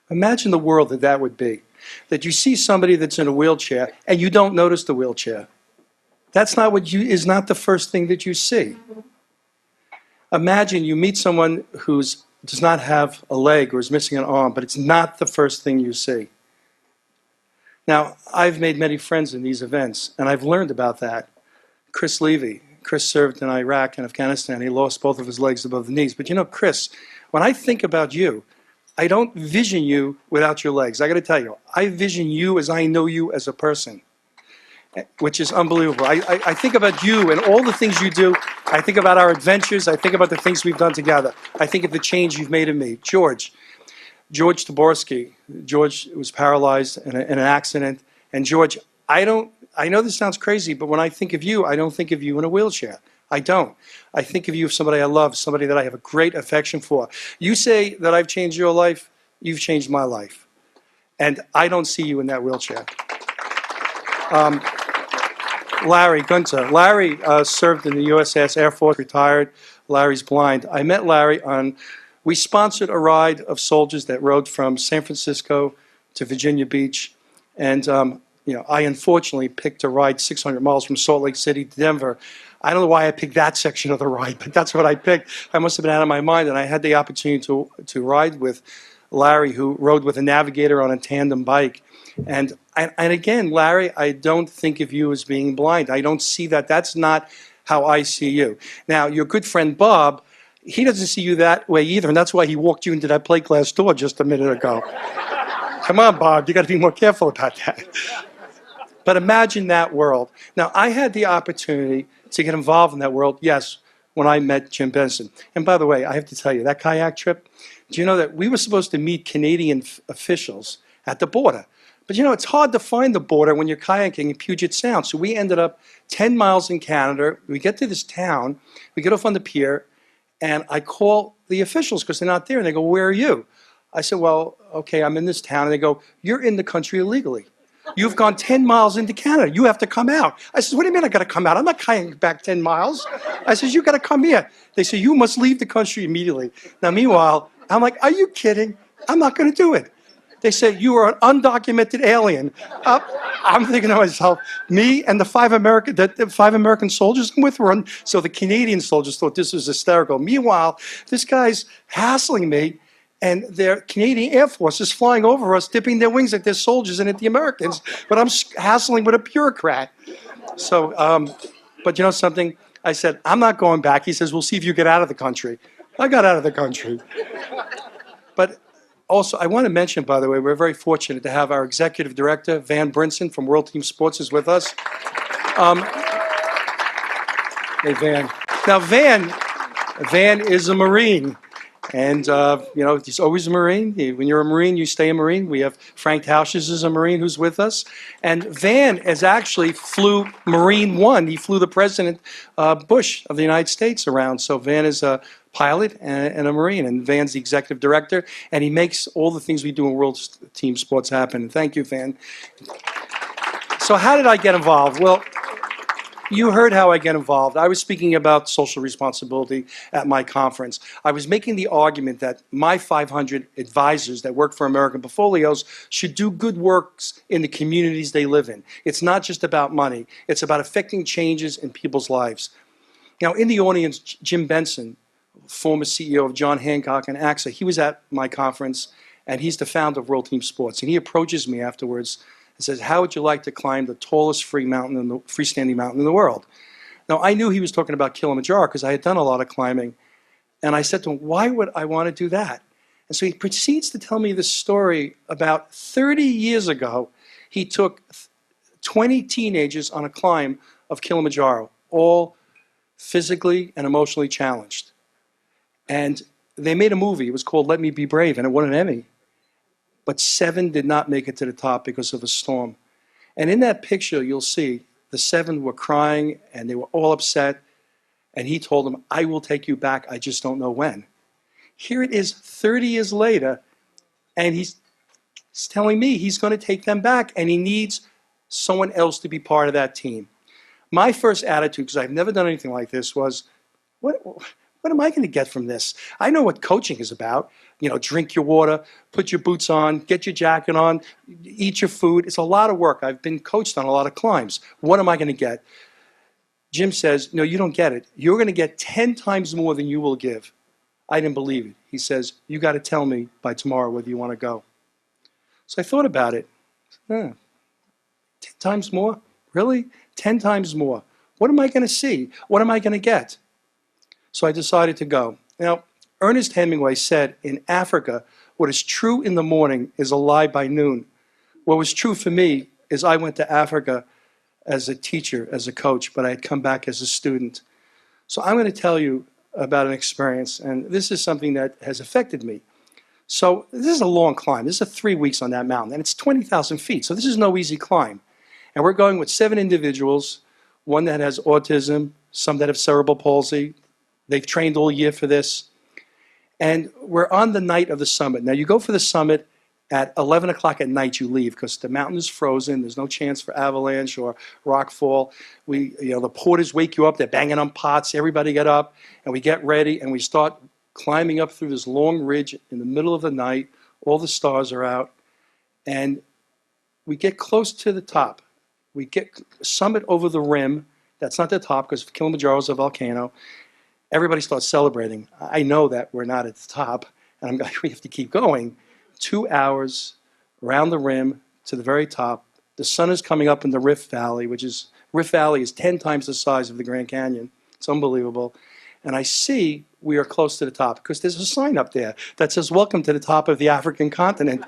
Imagine the world that would be. That you see somebody that's in a wheelchair and you don't notice the wheelchair. That's not is not the first thing that you see. Imagine you meet someone who does not have a leg or is missing an arm, but it's not the first thing you see. Now, I've made many friends in these events, and I've learned about that. Chris Levy. Chris served in Iraq and Afghanistan. He lost both of his legs above the knees. But Chris, when I think about you, I don't vision you without your legs. I got to tell you, I vision you as I know you as a person, which is unbelievable. I think about you and all the things you do. I think about our adventures. I think about the things we've done together. I think of the change you've made in me. George Taborski. George was paralyzed in an accident. And George, I know this sounds crazy, but when I think of you, I don't think of you in a wheelchair. I don't. I think of you as somebody I love, somebody that I have a great affection for. You say that I've changed your life, you've changed my life. And I don't see you in that wheelchair. Larry Gunter. Larry served in the USS Air Force, retired. Larry's blind. I met Larry we sponsored a ride of soldiers that rode from San Francisco to Virginia Beach. And I unfortunately picked a ride 600 miles from Salt Lake City to Denver. I don't know why I picked that section of the ride, but that's what I picked. I must have been out of my mind, and I had the opportunity to ride with Larry, who rode with a navigator on a tandem bike. And again, Larry, I don't think of you as being blind. I don't see that. That's not how I see you. Now, your good friend Bob, he doesn't see you that way either, and that's why he walked you into that plate glass door just a minute ago. Come on, Bob, you got to be more careful about that. But imagine that world. Now, I had the opportunity to get involved in that world, yes, when I met Jim Benson. And by the way, I have to tell you, that kayak trip, do you know that we were supposed to meet Canadian officials at the border? But you know, it's hard to find the border when you're kayaking in Puget Sound. So we ended up 10 miles in Canada. We get to this town, we get off on the pier, and I call the officials because they're not there. And they go, "Where are you?" I said, "Well, okay, I'm in this town." And they go, "You're in the country illegally. You've gone 10 miles into Canada. You have to come out." I said, "What do you mean I got to come out? I'm not kayaking back 10 miles." I said, "You got to come here." They said, "You must leave the country immediately." Now, meanwhile, I'm like, "Are you kidding? I'm not going to do it." They said, "You are an undocumented alien." I'm thinking to myself, me and the five American soldiers I'm with were on. So the Canadian soldiers thought this was hysterical. Meanwhile, this guy's hassling me, and their Canadian Air Force is flying over us, dipping their wings at their soldiers and at the Americans. But I'm hassling with a bureaucrat. So, but you know something? I said, "I'm not going back." He says, "We'll see if you get out of the country." I got out of the country. But also, I want to mention, by the way, we're very fortunate to have our executive director, Van Brinson from World Team Sports, is with us. Hey, Van. Now, Van is a Marine. And, you know, he's always a Marine. When you're a Marine, you stay a Marine. We have Frank Tausches is a Marine who's with us. And Van has actually flew Marine One. He flew the President Bush of the United States around. So Van is a pilot and a Marine. And Van's the executive director. And he makes all the things we do in World Team Sports happen. Thank you, Van. So how did I get involved? Well, you heard how I get involved. I was speaking about social responsibility at my conference. I was making the argument that my 500 advisors that work for American Portfolios should do good works in the communities they live in. It's not just about money. It's about affecting changes in people's lives. Now, in the audience, Jim Benson, former CEO of John Hancock and AXA, he was at my conference, and he's the founder of World Team Sports. And he approaches me afterwards and says, "How would you like to climb the tallest freestanding mountain in the world?" Now, I knew he was talking about Kilimanjaro because I had done a lot of climbing. And I said to him, "Why would I want to do that?" And so he proceeds to tell me this story. About 30 years ago, he took 20 teenagers on a climb of Kilimanjaro, all physically and emotionally challenged. And they made a movie. It was called Let Me Be Brave, and it won an Emmy. But 7 did not make it to the top because of a storm. And in that picture, you'll see the 7 were crying, and they were all upset. And he told them, "I will take you back. I just don't know when." Here it is 30 years later, and he's telling me he's going to take them back, and he needs someone else to be part of that team. My first attitude, because I've never done anything like this, was, what am I going to get from this? I know what coaching is about. You know, drink your water, put your boots on, get your jacket on, eat your food. It's a lot of work. I've been coached on a lot of climbs. What am I going to get? Jim says, "No, you don't get it. You're going to get 10 times more than you will give." I didn't believe it. He says, "You got to tell me by tomorrow whether you want to go." So I thought about it. 10 times more? Really? 10 times more. What am I going to see? What am I going to get? So I decided to go. Now, Ernest Hemingway said, "In Africa, what is true in the morning is a lie by noon." What was true for me is I went to Africa as a teacher, as a coach, but I had come back as a student. So I'm going to tell you about an experience, and this is something that has affected me. So this is a long climb. This is 3 weeks on that mountain, and it's 20,000 feet, so this is no easy climb. And we're going with 7 individuals, one that has autism, some that have cerebral palsy. They've trained all year for this. And we're on the night of the summit. Now, you go for the summit at 11 o'clock at night, you leave, because the mountain is frozen. There's no chance for avalanche or rock fall. The porters wake you up. They're banging on pots. Everybody get up, and we get ready, and we start climbing up through this long ridge in the middle of the night. All the stars are out, and we get close to the top. We get summit over the rim. That's not the top, because Kilimanjaro is a volcano. Everybody starts celebrating. I know that we're not at the top, and I'm going, we have to keep going. 2 hours around the rim to the very top. The sun is coming up in the Rift Valley, Rift Valley is 10 times the size of the Grand Canyon. It's unbelievable. And I see we are close to the top because there's a sign up there that says, "Welcome to the top of the African continent."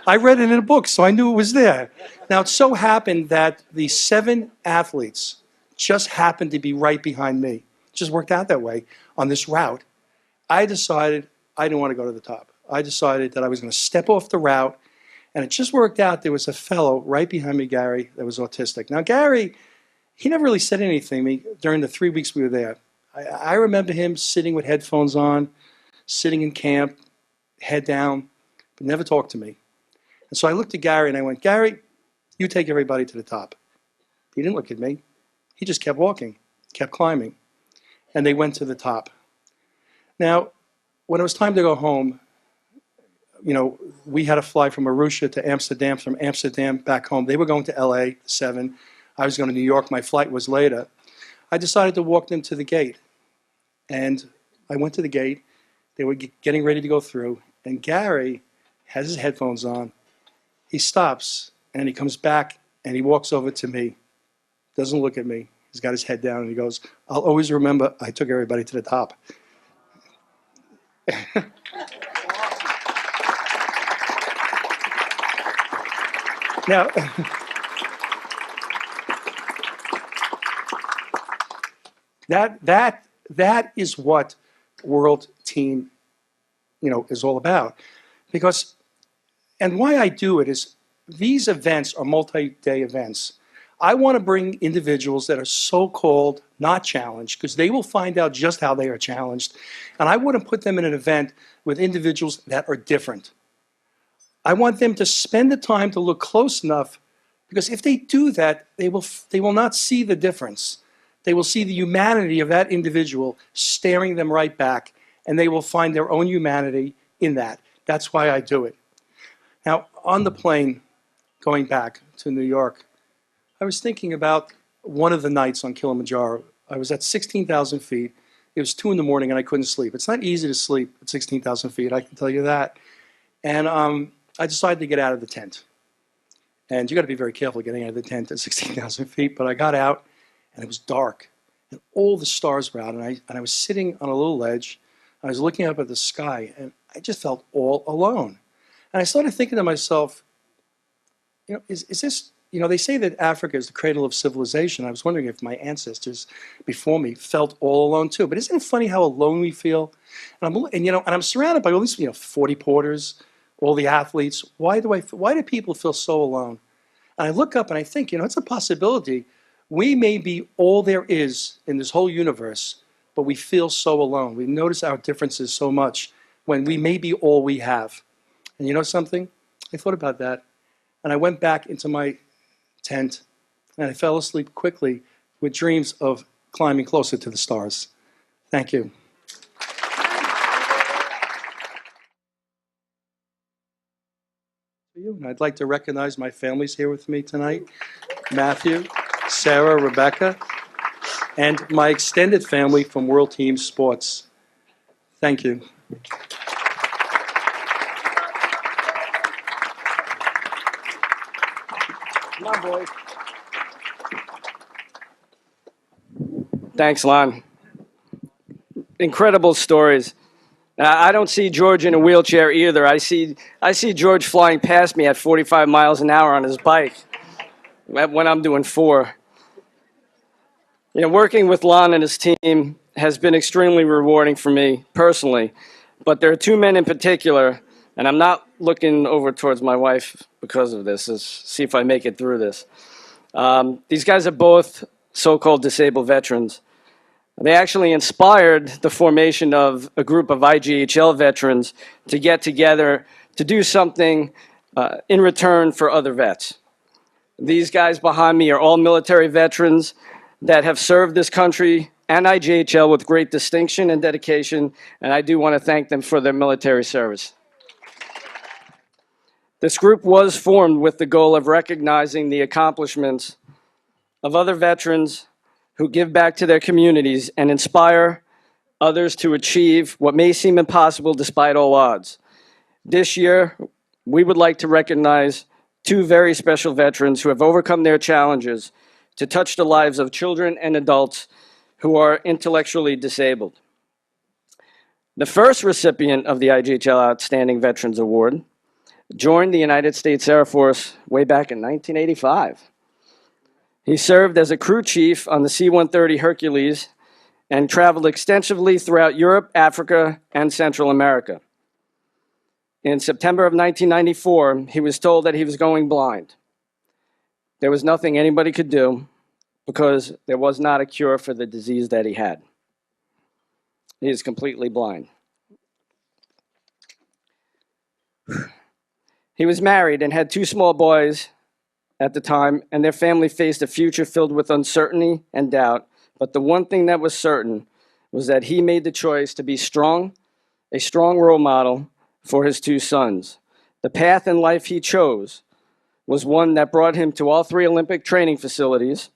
I read it in a book, so I knew it was there. Now, it so happened that the 7 athletes just happened to be right behind me. It just worked out that way on this route. I decided I didn't want to go to the top. I decided that I was going to step off the route And it just worked out. There was a fellow right behind me, Gary, that was autistic. Now, Gary, he never really said anything to me during the 3 weeks we were there. I remember him sitting with headphones on, sitting in camp, head down, but never talked to me. And so I looked at Gary and I went, Gary, you take everybody to the top. He didn't look at me. He just kept walking, kept climbing. And they went to the top. Now, when it was time to go home, you know, we had to fly from Arusha to Amsterdam, from Amsterdam back home. They were going to LA, 7. I was going to New York. My flight was later. I decided to walk them to the gate. And I went to the gate. They were getting ready to go through. And Gary has his headphones on. He stops and he comes back and he walks over to me. Doesn't look at me. He's got his head down and he goes, I'll always remember I took everybody to the top. Now, that is what World Team, you know, is all about. Because, and why I do it is these events are multi-day events. I want to bring individuals that are so-called not challenged, because they will find out just how they are challenged. And I want to put them in an event with individuals that are different. I want them to spend the time to look close enough, because if they do that, they will not see the difference. They will see the humanity of that individual staring them right back, and they will find their own humanity in that. That's why I do it. Now, on the plane going back to New York, I was thinking about one of the nights on Kilimanjaro. I was at 16,000 feet. It was 2 in the morning and I couldn't sleep. It's not easy to sleep at 16,000 feet, I can tell you that. And I decided to get out of the tent. And you got to be very careful getting out of the tent at 16,000 feet. But I got out and it was dark and all the stars were out. And I was sitting on a little ledge. I was looking up at the sky and I just felt all alone. And I started thinking to myself, you know, is this, you know, they say that Africa is the cradle of civilization. I was wondering if my ancestors before me felt all alone too. But isn't it funny how alone we feel? And I'm surrounded by all these, 40 porters, all the athletes. Why do people feel so alone? And I look up and I think, it's a possibility. We may be all there is in this whole universe, but we feel so alone. We notice our differences so much when we may be all we have. And you know something? I thought about that. And I went back into my tent, and I fell asleep quickly with dreams of climbing closer to the stars. Thank you. And I'd like to recognize my families here with me tonight, Matthew, Sarah, Rebecca, and my extended family from World Team Sports. Thank you. Come on, boys. Thanks, Lon. Incredible stories. I don't see George in a wheelchair either. I see George flying past me at 45 miles an hour on his bike when I'm doing 4. Working with Lon and his team has been extremely rewarding for me personally, but there are 2 men in particular, and I'm not looking over towards my wife because of this. Let's see if I make it through this. These guys are both so-called disabled veterans. They actually inspired the formation of a group of IGHL veterans to get together to do something in return for other vets. These guys behind me are all military veterans that have served this country and IGHL with great distinction and dedication, and I do want to thank them for their military service. This group was formed with the goal of recognizing the accomplishments of other veterans who give back to their communities and inspire others to achieve what may seem impossible despite all odds. This year, we would like to recognize 2 very special veterans who have overcome their challenges to touch the lives of children and adults who are intellectually disabled. The first recipient of the IGHL Outstanding Veterans Award joined the United States Air Force way back in 1985. He served as a crew chief on the C-130 Hercules and traveled extensively throughout Europe, Africa, and Central America. In September of 1994, he was told that he was going blind. There was nothing anybody could do because there was not a cure for the disease that he had. He is completely blind. He was married and had 2 small boys at the time, and their family faced a future filled with uncertainty and doubt. But the one thing that was certain was that he made the choice to be strong, a strong role model for his 2 sons. The path in life he chose was one that brought him to all 3 Olympic training facilities.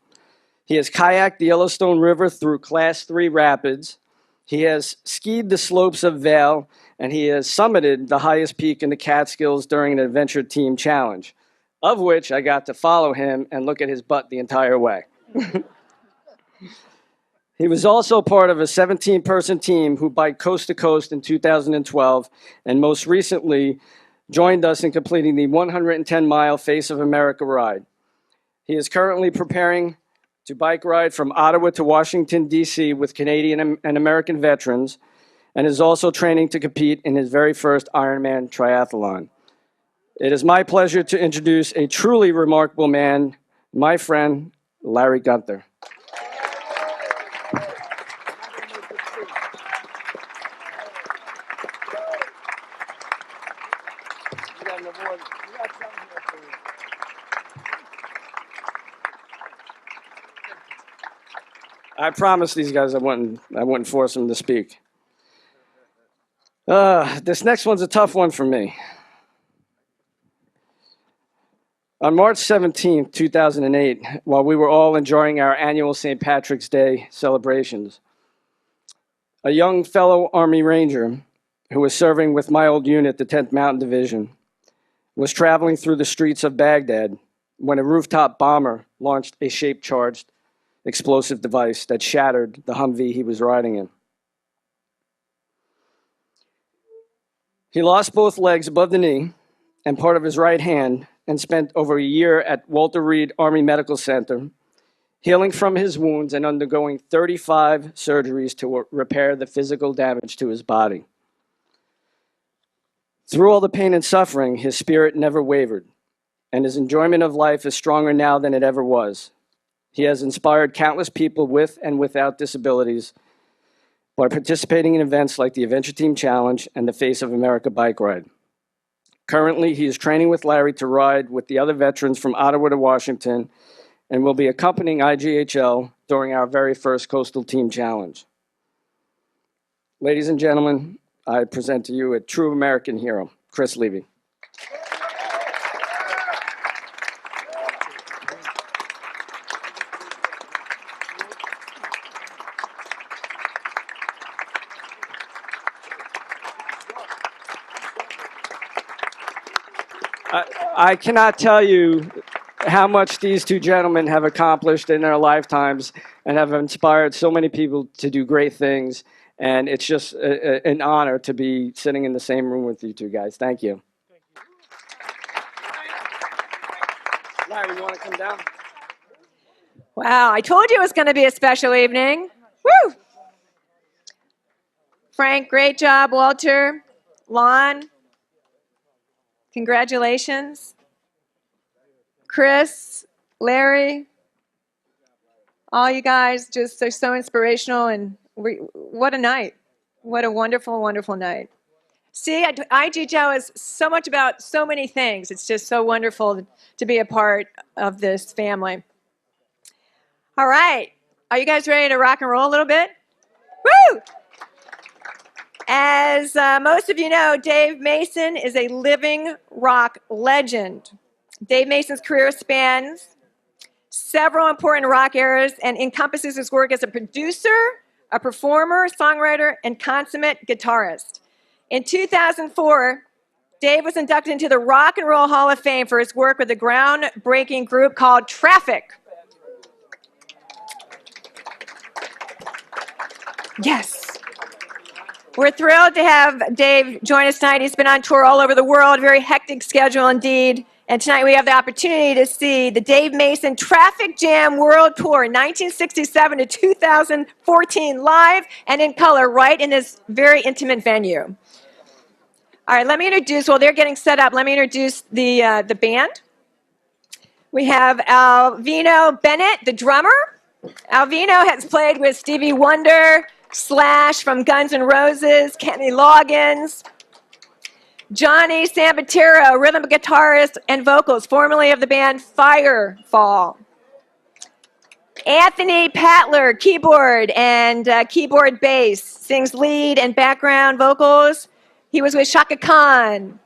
He has kayaked the Yellowstone River through Class 3 rapids. He has skied the slopes of Vail, and he has summited the highest peak in the Catskills during an adventure team challenge, of which I got to follow him and look at his butt the entire way. He was also part of a 17-person team who biked coast to coast in 2012, and most recently joined us in completing the 110-mile Face of America ride. He is currently preparing to bike ride from Ottawa to Washington, D.C. with Canadian and American veterans, and is also training to compete in his very first Ironman triathlon. It is my pleasure to introduce a truly remarkable man, my friend, Larry Gunther. I promised these guys I wouldn't force them to speak. This next one's a tough one for me. On March 17, 2008, while we were all enjoying our annual St. Patrick's Day celebrations, a young fellow Army Ranger who was serving with my old unit, the 10th Mountain Division, was traveling through the streets of Baghdad when a rooftop bomber launched a shape-charged explosive device that shattered the Humvee he was riding in. He lost both legs above the knee and part of his right hand and spent over a year at Walter Reed Army Medical Center healing from his wounds and undergoing 35 surgeries to repair the physical damage to his body. Through all the pain and suffering, his spirit never wavered, and his enjoyment of life is stronger now than it ever was. He has inspired countless people with and without disabilities by participating in events like the Adventure Team Challenge and the Face of America bike ride. Currently, he is training with Larry to ride with the other veterans from Ottawa to Washington and will be accompanying IGHL during our very first Coastal Team Challenge. Ladies and gentlemen, I present to you a true American hero, Chris Levy. I cannot tell you how much these 2 gentlemen have accomplished in their lifetimes and have inspired so many people to do great things. And it's just an honor to be sitting in the same room with you 2 guys. Thank you. Larry, you want to come down? Wow, I told you it was going to be a special evening. Woo! Frank, great job. Walter, Lon, congratulations. Chris, Larry, all you guys just are so inspirational, and what a night. What a wonderful, wonderful night. See, IGHL is so much about so many things. It's just so wonderful to be a part of this family. All right. Are you guys ready to rock and roll a little bit? Woo! As most of you know, Dave Mason is a living rock legend. Dave Mason's career spans several important rock eras and encompasses his work as a producer, a performer, songwriter, and consummate guitarist. In 2004, Dave was inducted into the Rock and Roll Hall of Fame for his work with a groundbreaking group called Traffic. Yes. We're thrilled to have Dave join us tonight. He's been on tour all over the world, very hectic schedule indeed. And tonight we have the opportunity to see the Dave Mason Traffic Jam World Tour, 1967 to 2014, live and in color, right in this very intimate venue. All right, let me introduce, while they're getting set up, let me introduce the band. We have Alvino Bennett, the drummer. Alvino has played with Stevie Wonder, Slash from Guns N' Roses, Kenny Loggins, Johnny Sambatero, rhythm guitarist and vocals, formerly of the band Firefall. Anthony Patler, keyboard and keyboard bass, sings lead and background vocals. He was with Chaka Khan.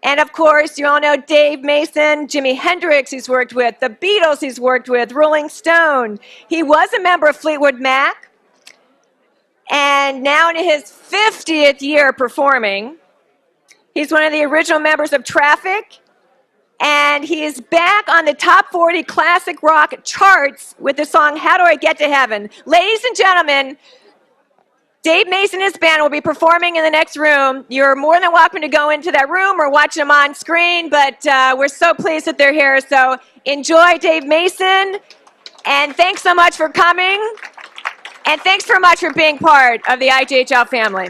And of course, you all know Dave Mason, Jimi Hendrix he's worked with, the Beatles he's worked with, Rolling Stone. He was a member of Fleetwood Mac, and now in his 50th year performing. He's one of the original members of Traffic, and he is back on the top 40 classic rock charts with the song How Do I Get to Heaven? Ladies and gentlemen, Dave Mason and his band will be performing in the next room. You're more than welcome to go into that room or watch them on screen, but we're so pleased that they're here. So enjoy Dave Mason, and thanks so much for coming, and thanks so much for being part of the IGHL family.